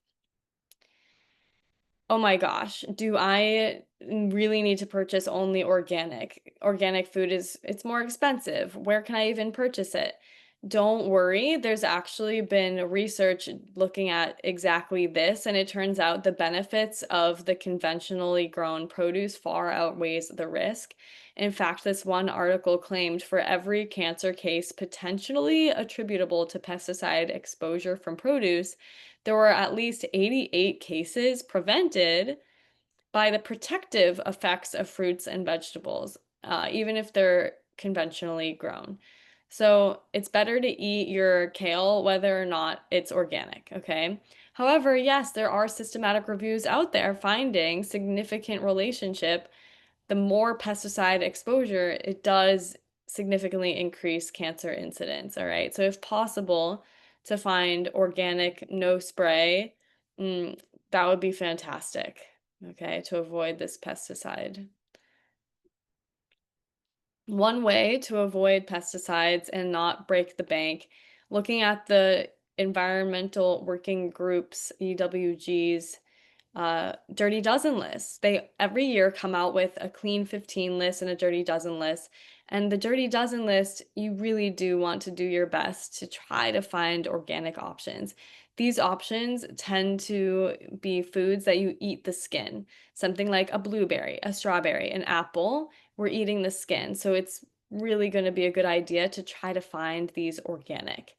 Oh my gosh, do I really need to purchase only organic? Organic food it's more expensive. Where can I even purchase it? Don't worry, there's actually been research looking at exactly this, and it turns out the benefits of the conventionally grown produce far outweighs the risk. In fact, this one article claimed for every cancer case potentially attributable to pesticide exposure from produce, there were at least 88 cases prevented by the protective effects of fruits and vegetables, even if they're conventionally grown. So it's better to eat your kale whether or not it's organic, okay? However, yes, there are systematic reviews out there finding significant relationship. The more pesticide exposure, it does significantly increase cancer incidence, all right? So if possible, to find organic, no spray, mm, that would be fantastic, okay, to avoid this pesticide. One way to avoid pesticides and not break the bank, looking at the environmental working groups, EWGs, Dirty Dozen lists. They every year come out with a clean 15 list and a Dirty Dozen list. And the Dirty Dozen list, you really do want to do your best to try to find organic options. These options tend to be foods that you eat the skin, something like a blueberry, a strawberry, an apple. We're eating the skin. So it's really going to be a good idea to try to find these organic.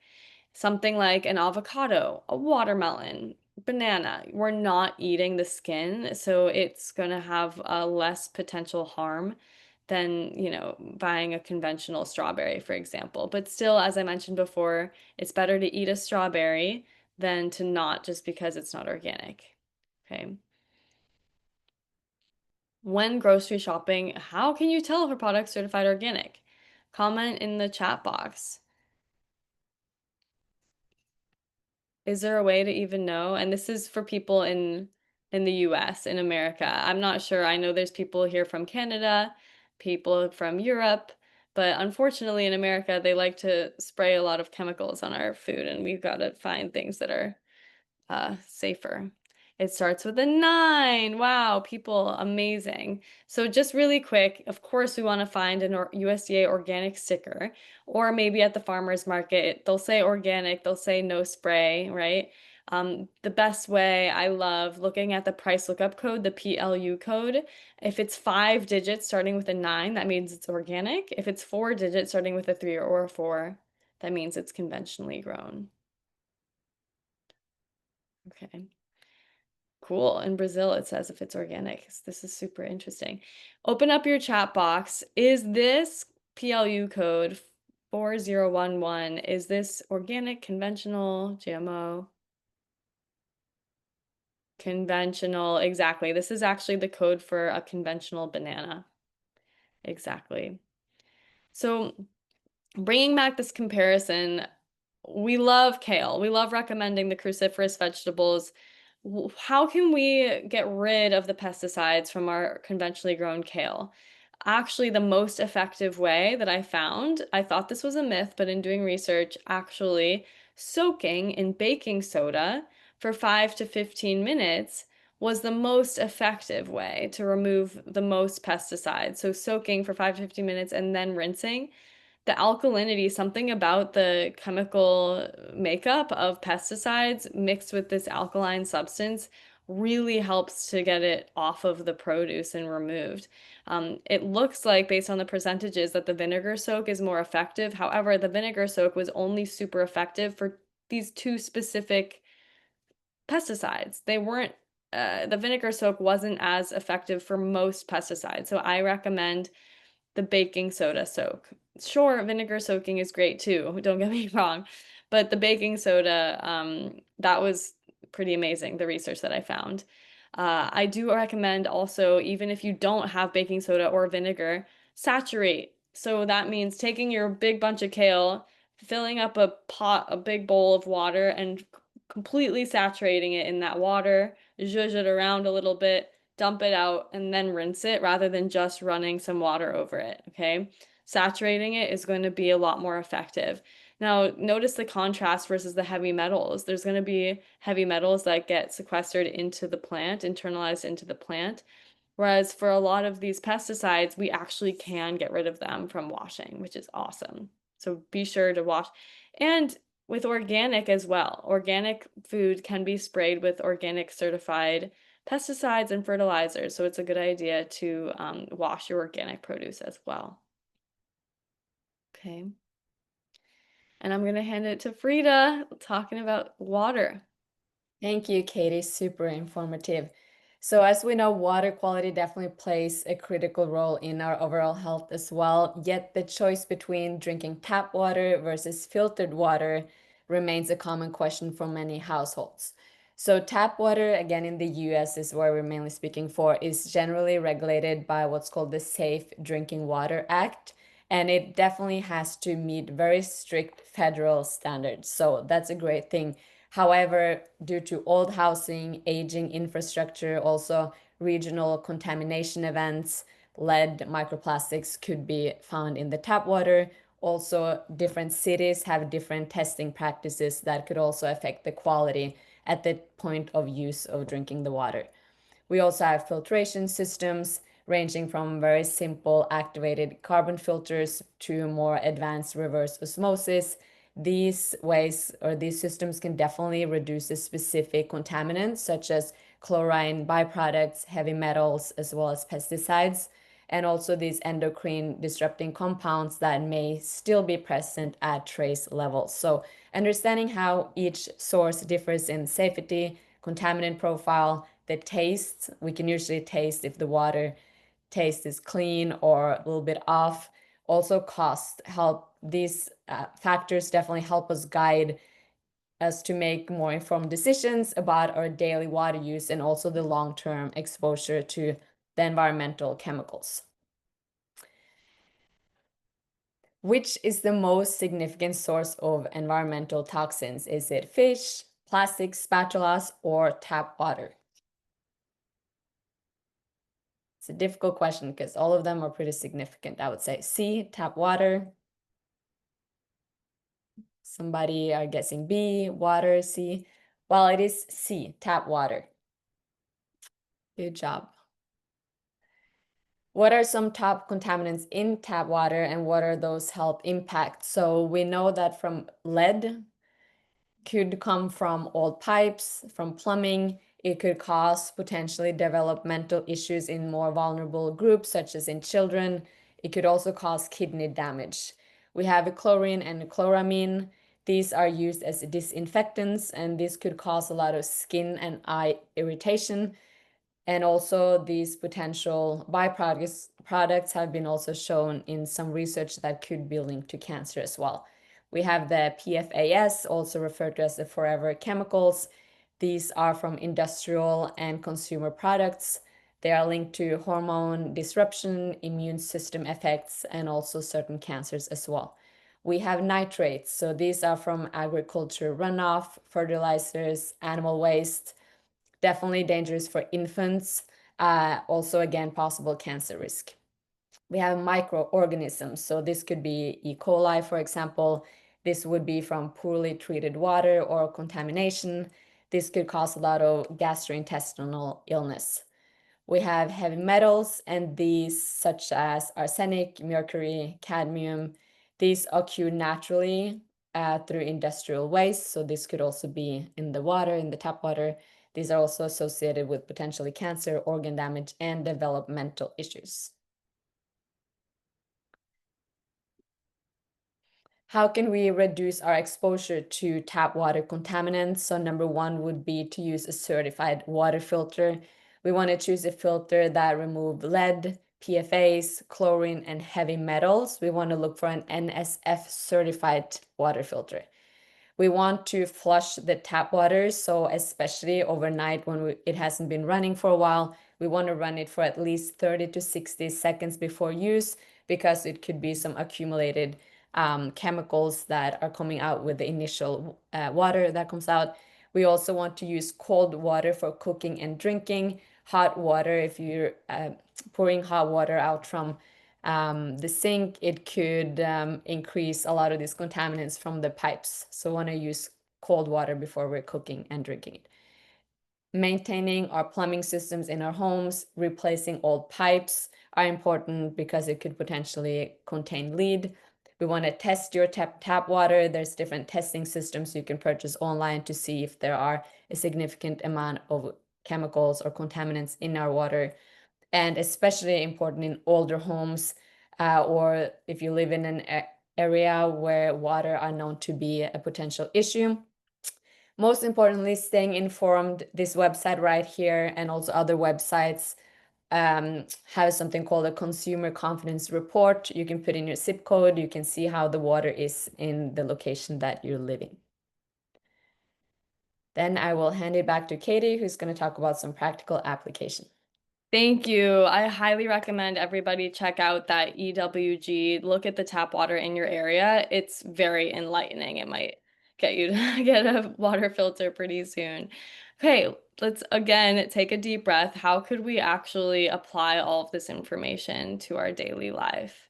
Something like an avocado, a watermelon, banana. We're not eating the skin, so it's going to have a less potential harm than, buying a conventional strawberry, for example. But still, as I mentioned before, it's better to eat a strawberry than to not just because it's not organic. Okay. When grocery shopping, how can you tell if a product's certified organic? Comment in the chat box. Is there a way to even know? And this is for people in the US, in America. I'm not sure. I know there's people here from Canada, people from Europe, but unfortunately in America, they like to spray a lot of chemicals on our food, and we've got to find things that are safer. It starts with a 9. Wow, people, amazing. So just really quick, of course, we want to find an USDA organic sticker, or maybe at the farmer's market, they'll say organic, they'll say no spray, right? The best way, I love looking at the price lookup code, the PLU code. If it's 5 digits starting with a 9, that means it's organic. If it's 4 digits starting with a 3 or a 4, that means it's conventionally grown. Okay. Cool. In Brazil, it says if it's organic. This is super interesting. Open up your chat box. Is this PLU code 4011? Is this organic, conventional, GMO? Conventional, exactly. This is actually the code for a conventional banana. Exactly. So bringing back this comparison, we love kale. We love recommending the cruciferous vegetables. How can we get rid of the pesticides from our conventionally grown kale? Actually, the most effective way that I found, I thought this was a myth, but in doing research, actually soaking in baking soda for 5 to 15 minutes was the most effective way to remove the most pesticides. So soaking for 5 to 15 minutes and then rinsing. The alkalinity, something about the chemical makeup of pesticides mixed with this alkaline substance really helps to get it off of the produce and removed. It looks like, based on the percentages, that the vinegar soak is more effective. However, the vinegar soak was only super effective for these two specific pesticides. They weren't, the vinegar soak wasn't as effective for most pesticides. So I recommend the baking soda soak. Sure, vinegar soaking is great too, don't get me wrong, but the baking soda, that was pretty amazing, the research that I found. I do recommend also, even if you don't have baking soda or vinegar, saturate. So that means taking your big bunch of kale, filling up a big bowl of water, and completely saturating it in that water, zhuzh it around a little bit, dump it out, and then rinse it rather than just running some water over it, okay? Saturating it is going to be a lot more effective. Now, notice the contrast versus the heavy metals. There's going to be heavy metals that get sequestered into the plant, internalized into the plant. Whereas for a lot of these pesticides, we actually can get rid of them from washing, which is awesome. So be sure to wash. And with organic as well, organic food can be sprayed with organic certified pesticides and fertilizers. So it's a good idea to wash your organic produce as well. Okay. And I'm going to hand it to Frida talking about water. Thank you, Katie. Super informative. So as we know, water quality definitely plays a critical role in our overall health as well. Yet the choice between drinking tap water versus filtered water remains a common question for many households. So tap water, again in the US is where we're mainly speaking for, is generally regulated by what's called the Safe Drinking Water Act. And it definitely has to meet very strict federal standards. So that's a great thing. However, due to old housing, aging infrastructure, also regional contamination events, lead microplastics could be found in the tap water. Also, different cities have different testing practices that could also affect the quality at the point of use of drinking the water. We also have filtration systems ranging from very simple activated carbon filters to more advanced reverse osmosis. These ways or these systems can definitely reduce the specific contaminants such as chlorine byproducts, heavy metals, as well as pesticides, and also these endocrine disrupting compounds that may still be present at trace levels. So understanding how each source differs in safety, contaminant profile, the taste, we can usually taste if the water taste is clean or a little bit off. Also cost help. These factors definitely help us guide us to make more informed decisions about our daily water use and also the long-term exposure to the environmental chemicals. Which is the most significant source of environmental toxins? Is it fish, plastic spatulas, or tap water? It's a difficult question because all of them are pretty significant, I would say. C, tap water. Somebody are guessing B, water, C. Well, it is C, tap water. Good job. What are some top contaminants in tap water and what are those health impacts? So we know that from lead could come from old pipes, from plumbing. It could cause potentially developmental issues in more vulnerable groups, such as in children. It could also cause kidney damage. We have chlorine and chloramine. These are used as disinfectants, and this could cause a lot of skin and eye irritation. And also these potential byproducts have been also shown in some research that could be linked to cancer as well. We have the PFAS, also referred to as the forever chemicals. These are from industrial and consumer products. They are linked to hormone disruption, immune system effects, and also certain cancers as well. We have nitrates. So these are from agriculture runoff, fertilizers, animal waste, definitely dangerous for infants. Also, again, possible cancer risk. We have microorganisms. So this could be E. coli, for example. This would be from poorly treated water or contamination. This could cause a lot of gastrointestinal illness. We have heavy metals, and these, such as arsenic, mercury, cadmium, these occur naturally through industrial waste. So this could also be in the water, in the tap water. These are also associated with potentially cancer, organ damage, and developmental issues. How can we reduce our exposure to tap water contaminants? So number one would be to use a certified water filter. We want to choose a filter that removes lead, PFAs, chlorine, and heavy metals. We want to look for an NSF certified water filter. We want to flush the tap water, so especially overnight when it hasn't been running for a while, we want to run it for at least 30 to 60 seconds before use, because it could be some accumulated chemicals that are coming out with the initial water that comes out. We also want to use cold water for cooking and drinking. Hot water, if you're pouring hot water out from the sink, it could increase a lot of these contaminants from the pipes. So we want to use cold water before we're cooking and drinking it. Maintaining our plumbing systems in our homes, replacing old pipes are important because it could potentially contain lead. We want to test your tap water. There's different testing systems you can purchase online to see if there are a significant amount of chemicals or contaminants in our water. And especially important in older homes, or if you live in an area where water are known to be a potential issue. Most importantly, staying informed. This website right here and also other websites have something called a consumer confidence report. You can put in your zip code. You can see how the water is in the location that you're living. Then I will hand it back to Katie, who's going to talk about some practical application. Thank you. I highly recommend everybody check out that EWG. Look at the tap water in your area. It's very enlightening. It might get you to get a water filter pretty soon. Okay, let's again take a deep breath. How could we actually apply all of this information to our daily life?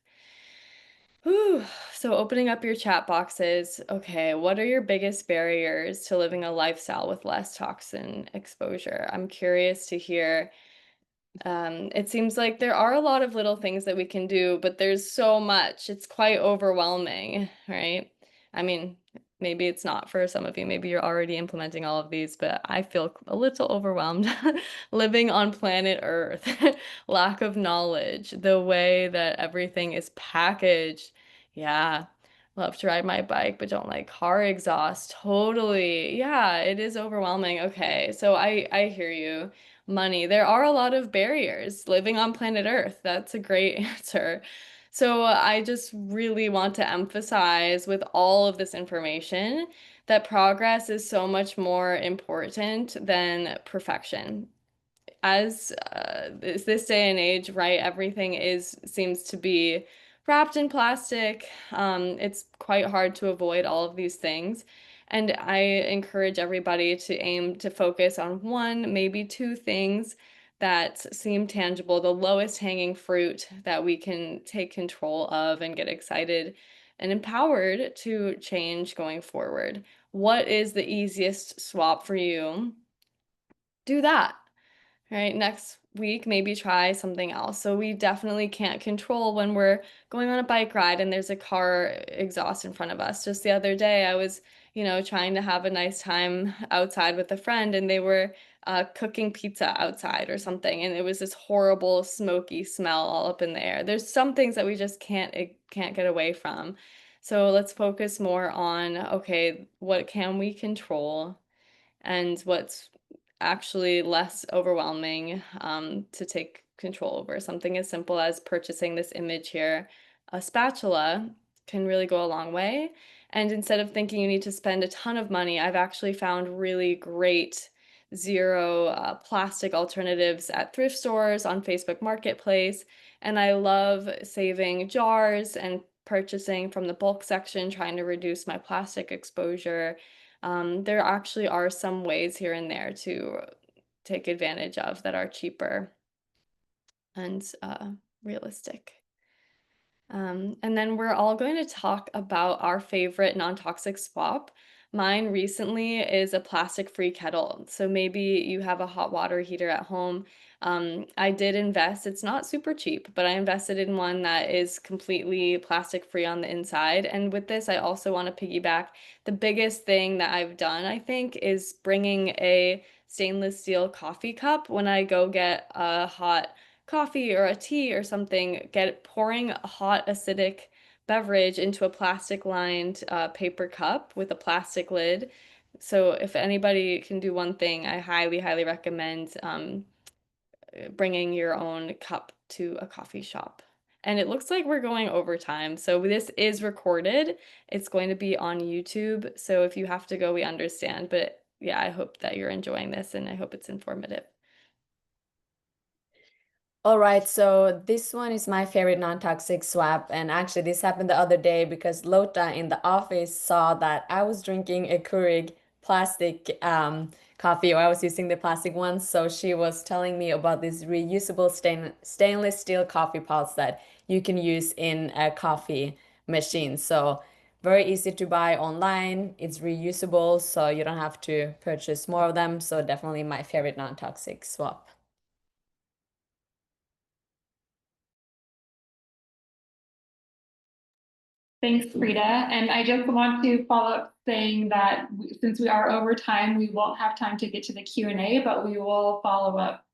Whew. So opening up your chat boxes. Okay, what are your biggest barriers to living a lifestyle with less toxin exposure? I'm curious to hear. It seems like there are a lot of little things that we can do, but there's so much. It's quite overwhelming, right? I mean, maybe it's not for some of you. Maybe you're already implementing all of these, but I feel a little overwhelmed living on planet Earth. Lack of knowledge, the way that everything is packaged. Yeah. Love to ride my bike, but don't like car exhaust. Totally. Yeah, it is overwhelming. Okay, so I hear you. Money. There are a lot of barriers living on planet Earth. That's a great answer. So I just really want to emphasize with all of this information that progress is so much more important than perfection. As this day and age, right, everything seems to be wrapped in plastic. It's quite hard to avoid all of these things. And I encourage everybody to aim to focus on one, maybe two things that seem tangible, the lowest hanging fruit that we can take control of and get excited and empowered to change going forward. What is the easiest swap for you? Do that. Right, next week, maybe try something else. So we definitely can't control when we're going on a bike ride and there's a car exhaust in front of us. Just the other day, I was, trying to have a nice time outside with a friend, and they were cooking pizza outside or something, and it was this horrible smoky smell all up in the air. There's some things that we just can't get away from. So let's focus more on, okay, what can we control and what's actually less overwhelming to take control over. Something as simple as purchasing this image here, a spatula can really go a long way. And instead of thinking you need to spend a ton of money, I've actually found really great zero plastic alternatives at thrift stores on Facebook Marketplace. And I love saving jars and purchasing from the bulk section, trying to reduce my plastic exposure. There actually are some ways here and there to take advantage of that are cheaper and realistic. And then we're all going to talk about our favorite non-toxic swap. Mine recently is a plastic-free kettle. So maybe you have a hot water heater at home. I did invest, it's not super cheap, but I invested in one that is completely plastic-free on the inside. And with this, I also want to piggyback. The biggest thing that I've done, I think, is bringing a stainless steel coffee cup when I go get a hot coffee or a tea or something, pouring a hot acidic beverage into a plastic lined paper cup with a plastic lid. So if anybody can do one thing, I highly, highly recommend bringing your own cup to a coffee shop. And it looks like we're going over time. So this is recorded. It's going to be on YouTube. So if you have to go, we understand. But yeah, I hope that you're enjoying this and I hope it's informative. All right, so this one is my favorite non-toxic swap. And actually, this happened the other day because Lota in the office saw that I was drinking a Keurig plastic coffee, or I was using the plastic ones. So she was telling me about these reusable stainless steel coffee pots that you can use in a coffee machine. So very easy to buy online. It's reusable, so you don't have to purchase more of them. So definitely my favorite non-toxic swap. Thanks, Frida. And I just want to follow up saying that since we are over time, we won't have time to get to the Q&A, but we will follow up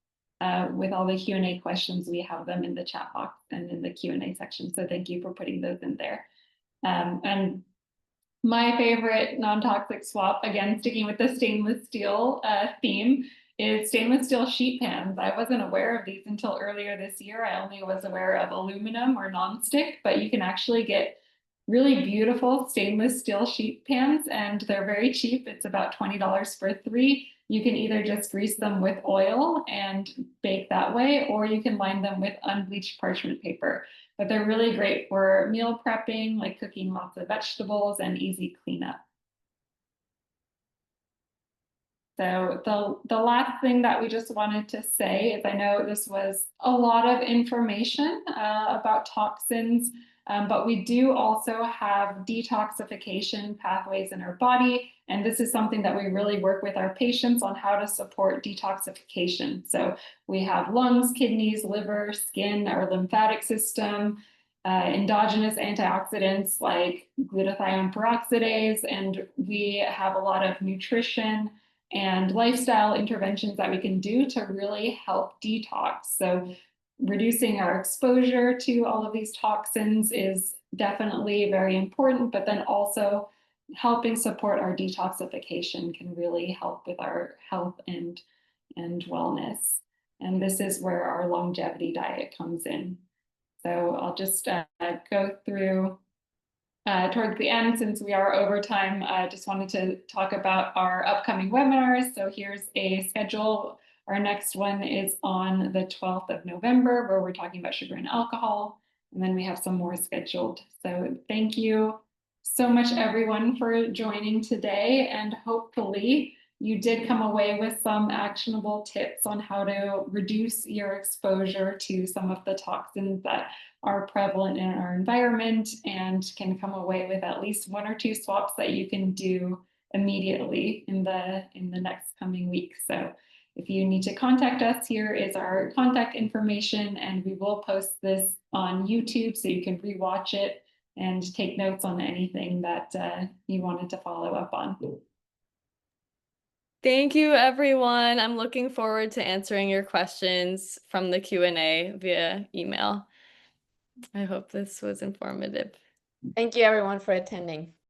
with all the Q&A questions. We have them in the chat box and in the Q&A section. So thank you for putting those in there. And my favorite non-toxic swap, again, sticking with the stainless steel theme, is stainless steel sheet pans. I wasn't aware of these until earlier this year. I only was aware of aluminum or nonstick, but you can actually get really beautiful stainless steel sheet pans, and they're very cheap. It's about $20 for 3. You can either just grease them with oil and bake that way, or you can line them with unbleached parchment paper. But they're really great for meal prepping, like cooking lots of vegetables, and easy cleanup. So the last thing that we just wanted to say is, I know this was a lot of information about toxins, but we do also have detoxification pathways in our body. And this is something that we really work with our patients on, how to support detoxification. So we have lungs, kidneys, liver, skin, our lymphatic system, endogenous antioxidants like glutathione peroxidase, and we have a lot of nutrition and lifestyle interventions that we can do to really help detox. So reducing our exposure to all of these toxins is definitely very important, but then also helping support our detoxification can really help with our health and wellness. And this is where our longevity diet comes in. So I'll just go through towards the end, since we are over time. I just wanted to talk about our upcoming webinars. So here's a schedule. Our next one is on the 12th of November, where we're talking about sugar and alcohol. And then we have some more scheduled. So thank you so much, everyone, for joining today. And hopefully you did come away with some actionable tips on how to reduce your exposure to some of the toxins that are prevalent in our environment, and can come away with at least 1 or 2 swaps that you can do immediately in the next coming weeks. So if you need to contact us, here is our contact information, and we will post this on YouTube so you can rewatch it and take notes on anything that you wanted to follow up on. Thank you, everyone. I'm looking forward to answering your questions from the Q&A via email. I hope this was informative. Thank you everyone for attending.